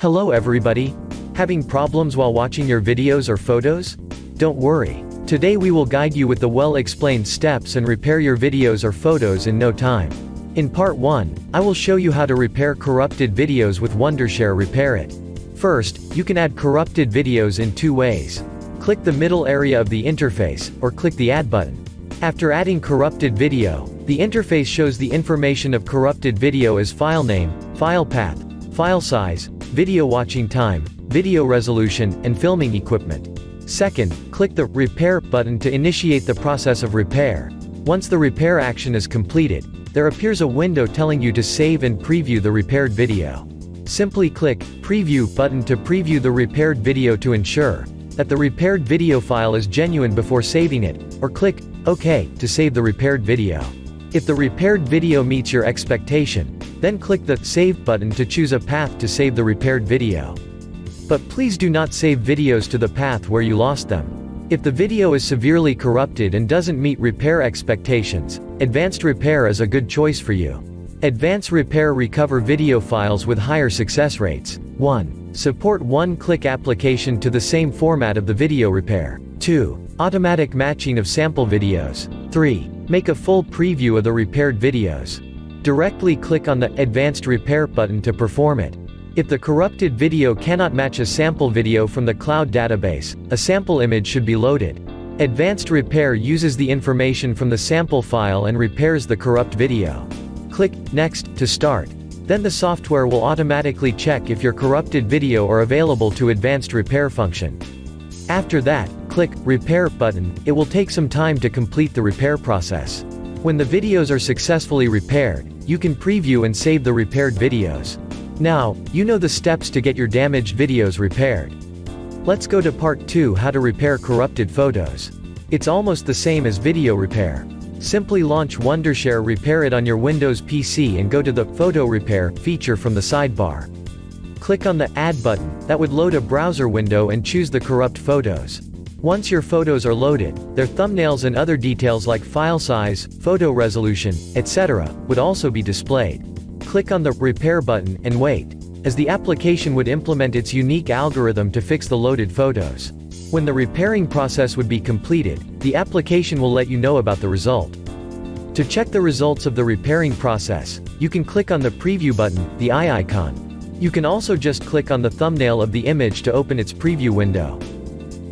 Hello everybody. Having problems while watching your videos or photos? Don't worry. Today we will guide you with the well-explained steps and repair your videos or photos in no time. In part 1, I will show you how to repair corrupted videos with Wondershare Repairit. First, you can add corrupted videos in two ways. Click the middle area of the interface, or click the Add button. After adding corrupted video, the interface shows the information of corrupted video as file name, file path, file size, video watching time, video resolution, and filming equipment. Second, click the Repair button to initiate the process of repair. Once the repair action is completed, there appears a window telling you to save and preview the repaired video. Simply click Preview button to preview the repaired video to ensure that the repaired video file is genuine before saving it, or click OK to save the repaired video. If the repaired video meets your expectation, then click the Save button to choose a path to save the repaired video. But please do not save videos to the path where you lost them. If the video is severely corrupted and doesn't meet repair expectations, Advanced Repair is a good choice for you. Advanced Repair recover video files with higher success rates. 1. Support one-click application to the same format of the video repair. 2. Automatic matching of sample videos. 3. Make a full preview of the repaired videos. Directly click on the Advanced Repair button to perform it. If the corrupted video cannot match a sample video from the cloud database, a sample image should be loaded. Advanced Repair uses the information from the sample file and repairs the corrupt video. Click Next to start. Then the software will automatically check if your corrupted video are available to Advanced Repair function. After that, click Repair button. It will take some time to complete the repair process. When the videos are successfully repaired, you can preview and save the repaired videos. Now, you know the steps to get your damaged videos repaired. Let's go to part 2, how to repair corrupted photos. It's almost the same as video repair. Simply launch Wondershare Repairit on your Windows PC and go to the Photo Repair feature from the sidebar. Click on the Add button, that would load a browser window, and choose the corrupt photos. Once your photos are loaded, their thumbnails and other details like file size, photo resolution, etc., would also be displayed. Click on the Repair button, and wait, as the application would implement its unique algorithm to fix the loaded photos. When the repairing process would be completed, the application will let you know about the result. To check the results of the repairing process, you can click on the Preview button, the eye icon. You can also just click on the thumbnail of the image to open its preview window.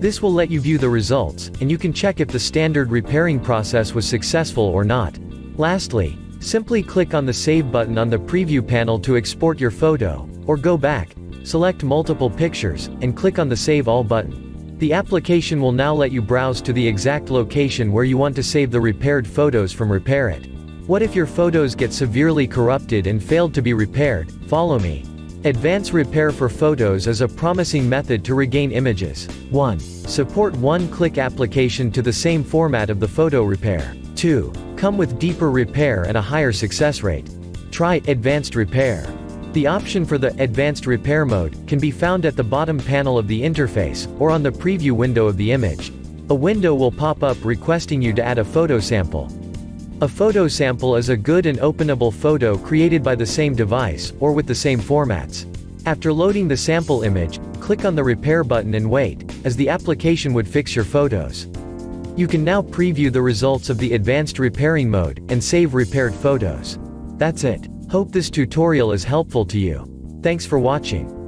This will let you view the results, and you can check if the standard repairing process was successful or not. Lastly, simply click on the Save button on the preview panel to export your photo, or go back, select multiple pictures, and click on the Save All button. The application will now let you browse to the exact location where you want to save the repaired photos from Repairit. What if your photos get severely corrupted and failed to be repaired? Follow me. Advanced Repair for photos is a promising method to regain images. 1. Support one-click application to the same format of the photo repair. 2. Come with deeper repair and a higher success rate. Try Advanced Repair. The option for the Advanced Repair mode can be found at the bottom panel of the interface, or on the preview window of the image. A window will pop up requesting you to add a photo sample. A photo sample is a good and openable photo created by the same device, or with the same formats. After loading the sample image, click on the Repair button and wait, as the application would fix your photos. You can now preview the results of the Advanced Repairing mode, and save repaired photos. That's it. Hope this tutorial is helpful to you. Thanks for watching.